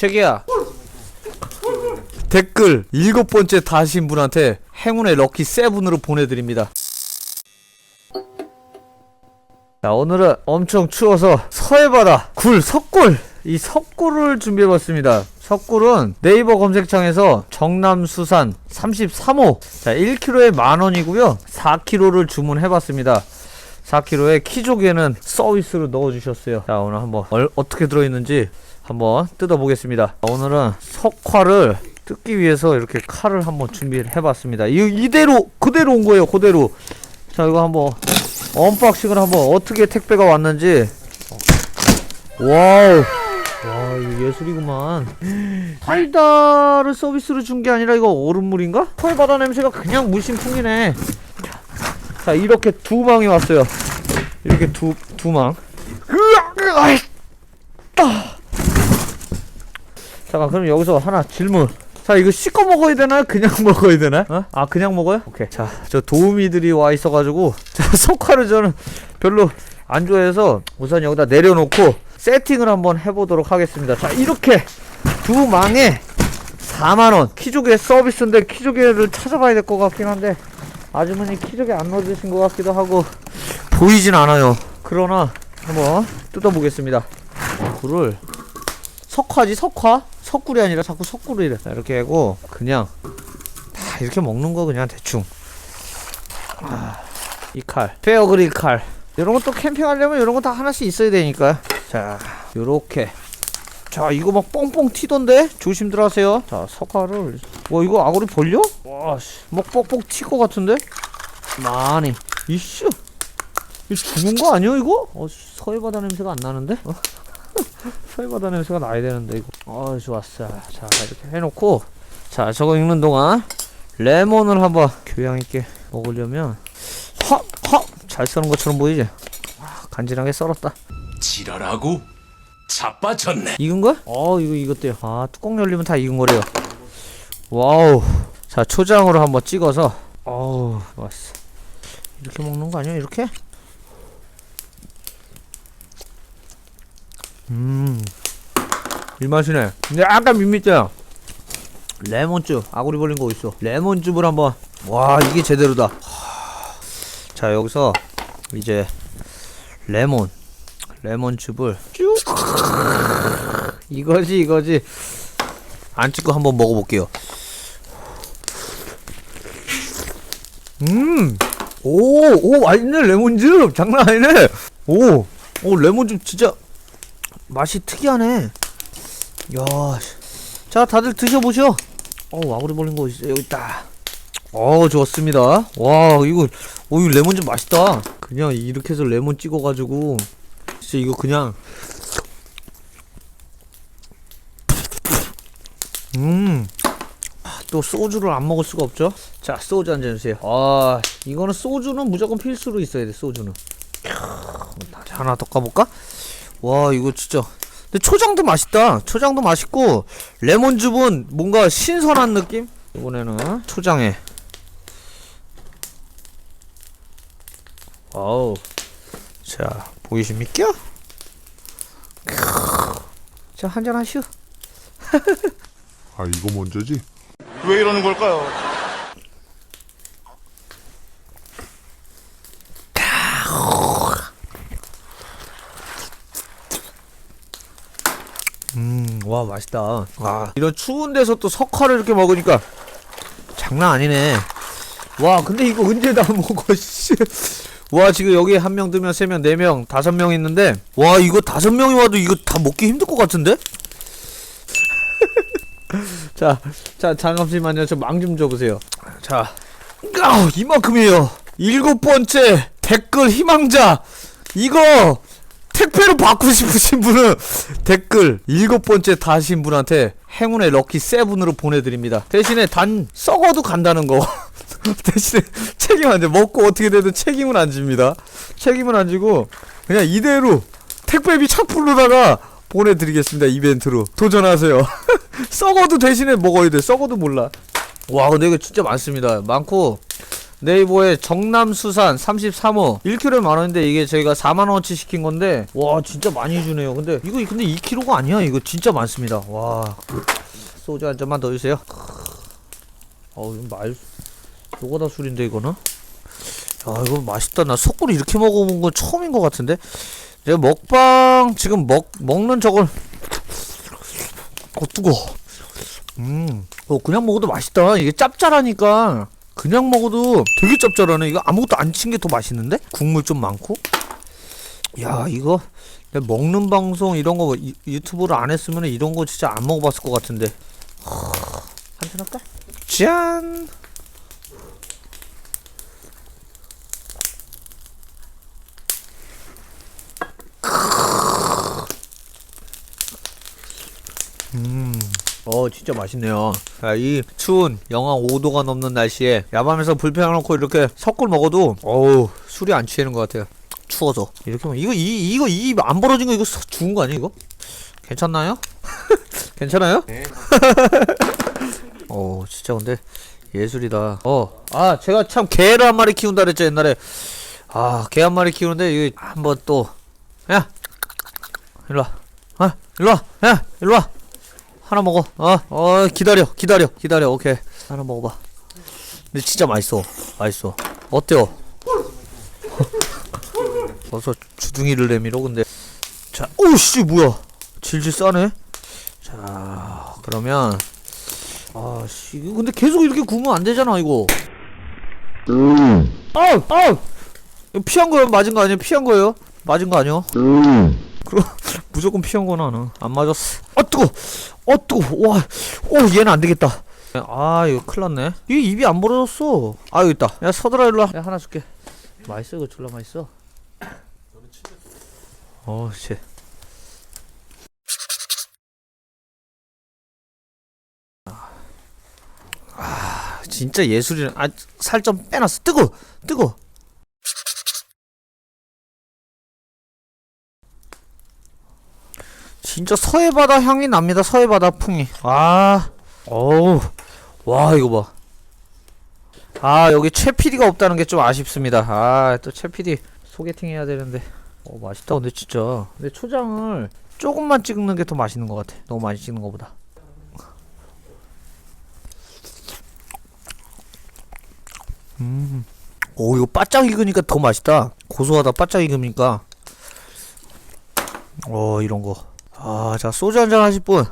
최기야, 댓글 7번째 다신 분한테 행운의 럭키 세븐으로 보내드립니다. 자, 오늘은 엄청 추워서 서해바다 굴, 석굴! 이 석굴을 준비해봤습니다. 석굴은 네이버 검색창에서 정남수산 33호, 자 1kg에 만원이고요 4kg를 주문해봤습니다. 4kg에 키조개는 서비스로 넣어주셨어요. 자, 오늘 한번 어떻게 들어있는지 한번 뜯어보겠습니다. 오늘은 석화를 뜯기 위해서 이렇게 칼을 한번 준비를 해봤습니다. 이대로 그대로 온 거예요. 그대로. 자, 이거 한번 언박싱을 한번 어떻게 택배가 왔는지. 와우, 와, 이거 예술이구만. 달달을 서비스로 준 게 아니라 이거 얼음물인가? 서해바다 냄새가 그냥 물씬 풍기네. 자, 이렇게 두 망이 왔어요. 이렇게 두 망. 잠깐, 그럼 여기서 하나 질문. 자, 이거 씻어 먹어야 되나? 그냥 먹어야 되나? 어? 아, 그냥 먹어요? 오케이. 자, 저 도우미들이 와 있어가지고, 자, 석화를 저는 별로 안 좋아해서 우선 여기다 내려놓고 세팅을 한번 해보도록 하겠습니다. 자, 이렇게 두 망에 4만원. 키조개 서비스인데 키조개를 찾아봐야 될 것 같긴 한데, 아주머니 키조개 안 넣어주신 것 같기도 하고, 보이진 않아요. 그러나, 한번 뜯어보겠습니다. 굴을, 석화지, 석화? 석굴이 아니라 자꾸 석굴이래. 자, 이렇게 하고 그냥 다 이렇게 먹는 거 그냥 대충. 이 칼, 페어그릴 칼. 이런 것도 캠핑하려면 이런 거 다 하나씩 있어야 되니까. 자, 요렇게. 자, 이거 막 뻥뻥 튀던데? 조심들 하세요. 자, 석화를. 와, 이거 아구리 벌려? 와, 씨. 막 뻑뻑 튈 것 같은데? 많이. 이씨. 이거 죽은 거 아니야, 이거? 서해바다 냄새가 안 나는데? 서해바다 냄새가 나야 되는데 이거. 좋았어. 자, 이렇게 해놓고, 자, 저거 읽는 동안 레몬을 한번 교양있게 먹으려면 잘 써는 것처럼 보이지? 간지나게 썰었다. 지랄하고 자빠졌네. 익은 거야? 이거 익었대요. 뚜껑 열리면 다 익은 거래요. 와우. 자, 초장으로 한번 찍어서. 좋았어. 이렇게 먹는 거 아니야? 이렇게? 이 맛이네. 근데 아까 밋밋해요. 레몬즙, 아구리 벌린 거 어딨어? 레몬즙을 한번. 와, 이게 제대로다. 자, 여기서 이제 레몬즙을 쭉. 이거지. 안 찍고 한번 먹어볼게요. 오, 맛있네. 레몬즙 장난 아니네. 오, 레몬즙 진짜 맛이 특이하네. 야, 자, 다들 드셔보셔. 아구리 벌린 거 있어. 여기 있다. 좋았습니다. 와, 이거 레몬즙 맛있다. 그냥 이렇게 해서 레몬 찍어가지고 진짜 이거 그냥. 또 소주를 안 먹을 수가 없죠. 자, 소주 한잔 주세요. 이거는 소주는 무조건 필수로 있어야 돼. 소주는. 하나 더 까볼까? 와, 이거 진짜. 근데 초장도 맛있다. 초장도 맛있고 레몬즙은 뭔가 신선한 느낌? 이번에는 초장에. 자, 보이십니까? 자, 한잔 하시오. 이거 먼저지? 왜 이러는 걸까요? 와, 맛있다. 이런 추운 데서 또 석화를 이렇게 먹으니까 장난 아니네. 와, 근데 이거 언제 다 먹어, 씨. 와, 지금 여기 1명, 2명, 3명, 4명, 5명 있는데, 와, 이거 5명이 와도 이거 다 먹기 힘들 것 같은데? 자, 잠깐만요. 저 망 좀 줘보세요. 자, 이만큼이에요. 7번째 댓글 희망자. 이거 택배로 받고 싶으신 분은 댓글 7번째 다신 분한테 행운의 럭키 세븐으로 보내드립니다. 대신에 썩어도 간다는 거. 대신에 책임 안 져. 먹고 어떻게 되든 책임은 안 집니다. 책임은 안 지고 그냥 이대로 택배비 착불로다가 보내드리겠습니다. 이벤트로 도전하세요. 썩어도 대신에 먹어야 돼. 썩어도 몰라. 와, 근데 이거 진짜 많습니다. 많고 네이버에 정남수산 33호 1kg에 만원인데 이게 저희가 4만원어치 시킨 건데 와 진짜 많이 주네요. 근데 이거 근데 2kg가 아니야. 이거 진짜 많습니다. 와 소주 한 잔만 더 주세요. 이거 요거다 술인데 이거는. 야 이거 맛있다. 나 석굴 이렇게 먹어본 건 처음인 것 같은데. 제가 먹방 지금 먹는 저걸 뜨거워. 그냥 먹어도 맛있다. 이게 짭짤하니까 그냥 먹어도 되게 짭짤하네. 이거 아무것도 안 친 게 더 맛있는데? 국물 좀 많고. 야 이거 내가 먹는 방송 이런 거 유튜브를 안 했으면 이런 거 진짜 안 먹어봤을 것 같은데. 한잔 할까? 짠. 진짜 맛있네요. 자, 이 추운 영하 5도가 넘는 날씨에 야밤에서 불 펴놓고 이렇게 석굴 먹어도 술이 안 취하는 것 같아요. 추워서. 이렇게 이거 입 안 벌어진 거 이거 죽은 거 아니야 이거? 괜찮나요? 괜찮아요? 네. 진짜 근데 예술이다. 제가 참 개를 한 마리 키운다 그랬죠 옛날에. 개 한 마리 키우는데 이거 한번 또 야 일로와. 일로와. 야 일로와. 하나 먹어. 기다려. 오케이. 하나 먹어봐. 근데 진짜 맛있어. 어때요? 벌써 주둥이를 내밀어. 근데 자, 오씨 뭐야? 질질 싸네. 자, 그러면 이거 근데 계속 이렇게 구우면 안 되잖아 이거. 이거 피한 거예요? 맞은 거 아니에요? 피한 거예요? 맞은 거 아니요? 그럼 무조건 피한 거 나는 안 맞았어. 뜨거. 와, 얘는 안 되겠다. 이거 큰일 났네. 이게 입이 안 벌어졌어. 여기 있다. 야, 서들아, 일로 와. 야, 하나 줄게. 맛있어, 이거 졸라 맛있어. 씨. 진짜 예술이네. 살 좀 빼놨어. 뜨거. 진짜 서해바다 향이 납니다. 서해바다 풍이. 와 이거 봐. 여기 최 PD가 없다는 게 좀 아쉽습니다. 또 최 PD 소개팅 해야 되는데. 맛있다. 근데 진짜. 근데 초장을 조금만 찍는 게 더 맛있는 것 같아. 너무 많이 찍는 것보다. 이거 바짝 익으니까 더 맛있다. 고소하다. 바짝 익으니까. 이런 거. 자, 소주 한잔 하실 분.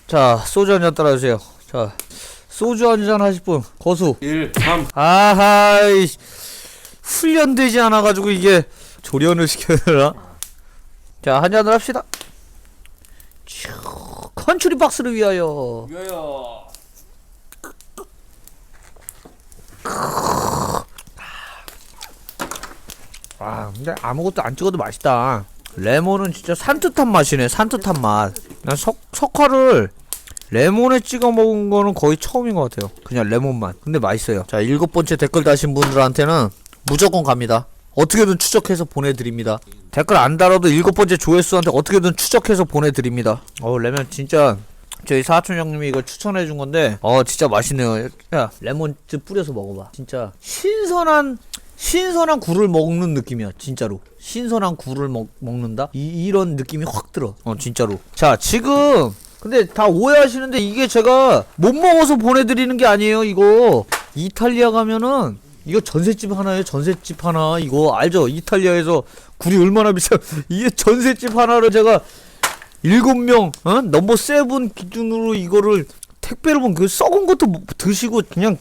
자, 소주 한잔 따라주세요. 자, 소주 한잔 하실 분. 거수. 1, 3. 아하이. 훈련되지 않아가지고 이게 조련을 시켜야 되나? 자, 한잔을 합시다. 컨츄리 박스를 위하여. 근데 아무것도 안 찍어도 맛있다. 레몬은 진짜 산뜻한 맛이네. 산뜻한 맛. 난 석화를 레몬에 찍어 먹은 거는 거의 처음인 것 같아요. 그냥 레몬만. 근데 맛있어요. 자, 7번째 댓글 다신 분들한테는 무조건 갑니다. 어떻게든 추적해서 보내드립니다. 댓글 안 달아도 7번째 조회수한테 어떻게든 추적해서 보내드립니다. 레몬 진짜 저희 사촌 형님이 이거 추천해준 건데 진짜 맛있네요. 야, 레몬즙 뿌려서 먹어봐. 진짜 신선한 굴을 먹는 느낌이야. 진짜로 신선한 굴을 먹는다? 이런 느낌이 확 들어. 진짜로. 자, 지금 근데 다 오해하시는데 이게 제가 못 먹어서 보내드리는 게 아니에요. 이거 이탈리아 가면은 이거 전셋집 하나예요. 전셋집 하나. 이거 알죠? 이탈리아에서 굴이 얼마나 비싸. 이게 전셋집 하나를 제가 7명 넘버 7 기준으로 이거를 택배로 본 그 썩은 것도 드시고 그냥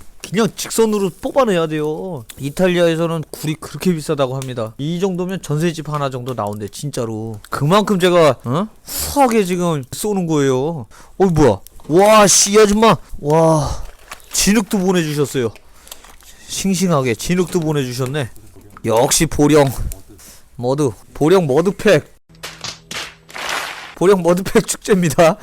직선으로 뽑아내야 돼요. 이탈리아에서는 굴이 그렇게 비싸다고 합니다. 이 정도면 전셋집 하나 정도 나온대. 진짜로. 그만큼 제가 후하게 지금 쏘는 거예요. 뭐야. 와, 이 아줌마. 와, 진흙도 보내주셨어요. 싱싱하게 진흙도 보내주셨네. 역시 보령 머드팩 축제입니다.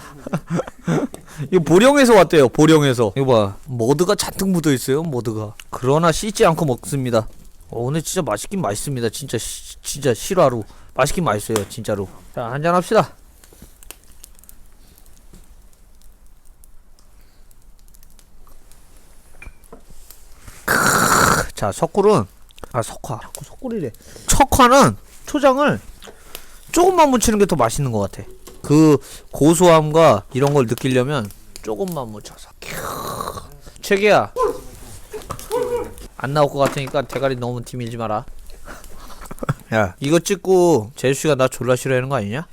이거 보령에서 왔대요. 보령에서. 이거 봐, 머드가 잔뜩 묻어있어요. 머드가. 그러나 씻지 않고 먹습니다. 근데 진짜 맛있긴 맛있습니다. 진짜 실화로 맛있긴 맛있어요. 진짜로. 자, 한잔 합시다. 자, 석굴은 석화. 자꾸 석굴이래. 척화는 초장을 조금만 묻히는 게 더 맛있는 것 같아. 그 고소함과 이런 걸 느끼려면 조금만 묻혀서. 최기야. 안 나올 것 같으니까 대가리 너무 티밀지 마라. 야, 이거 찍고 제수씨가 나 졸라 싫어하는 거 아니냐?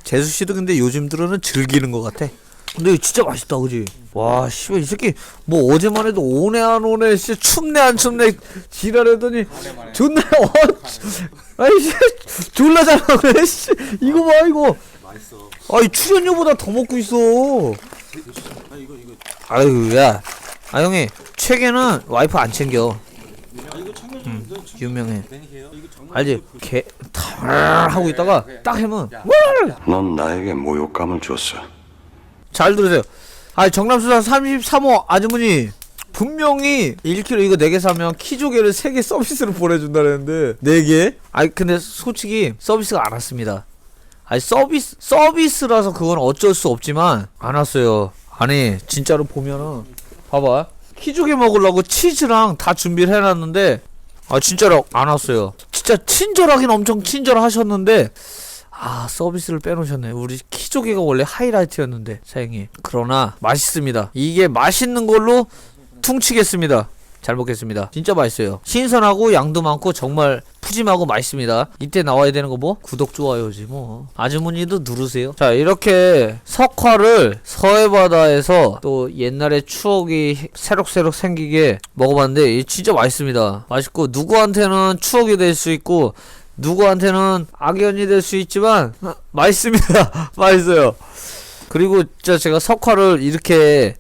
제수씨도 근데 요즘 들어는 즐기는 것 같아. 근데 이거 진짜 맛있다, 그지? 와, 씨발, 이 새끼, 뭐, 어제만 해도 오네, 안 오네, 씨, 춥네, 안 춥네, 지랄하더니, 존나, 아이, 씨, 졸라 잘 나오네, 씨. 이거 봐, 이거. 맛있어. 아이, 출연료보다 더 먹고 있어. 아유, 야. 아, 형이, 책에는 와이프 안 챙겨. 유명해. 알지? 개, 다 하고 있다가, 딱 하면, 넌 나에게 모욕감을 줬어. 잘 들으세요. 아, 정남수산 33호 아주머니 분명히 1kg 이거 4개 사면 키조개를 3개 서비스로 보내준다랬는데 4개? 아니 근데 솔직히 서비스가 안 왔습니다. 아니 서비스라서 그건 어쩔 수 없지만 안 왔어요. 아니 진짜로 보면은 봐봐, 키조개 먹으려고 치즈랑 다 준비를 해놨는데 아 진짜로 안 왔어요. 진짜 친절하긴 엄청 친절하셨는데 아, 서비스를 빼놓으셨네. 우리 키조개가 원래 하이라이트였는데 사장님. 그러나 맛있습니다. 이게 맛있는 걸로 퉁치겠습니다. 잘 먹겠습니다. 진짜 맛있어요. 신선하고 양도 많고 정말 푸짐하고 맛있습니다. 이때 나와야 되는 거 뭐? 구독 좋아요지 뭐. 아주머니도 누르세요. 자, 이렇게 석화를 서해바다에서 또 옛날의 추억이 새록새록 생기게 먹어봤는데 진짜 맛있습니다. 맛있고 누구한테는 추억이 될 수 있고 누구한테는 악연이 될 수 있지만 맛있습니다. 맛있어요. 그리고 진짜 제가 석화를 이렇게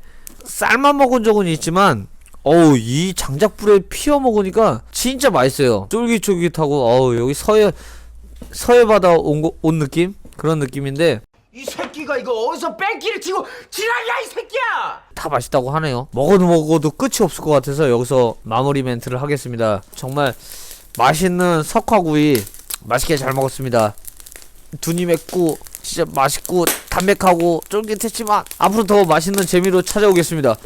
삶아 먹은 적은 있지만 어우, 이 장작불에 피워 먹으니까 진짜 맛있어요. 쫄깃쫄깃하고 어우, 여기 서해바다 온 느낌? 그런 느낌인데 이 새끼가 이거 어디서 뺑기를 치고 지랄이야 이 새끼야! 다 맛있다고 하네요. 먹어도 끝이 없을 것 같아서 여기서 마무리 멘트를 하겠습니다. 정말 맛있는 석화구이 맛있게 잘 먹었습니다. 눈이 맵고 진짜 맛있고 담백하고 쫄깃했지만 앞으로 더 맛있는 재미로 찾아오겠습니다.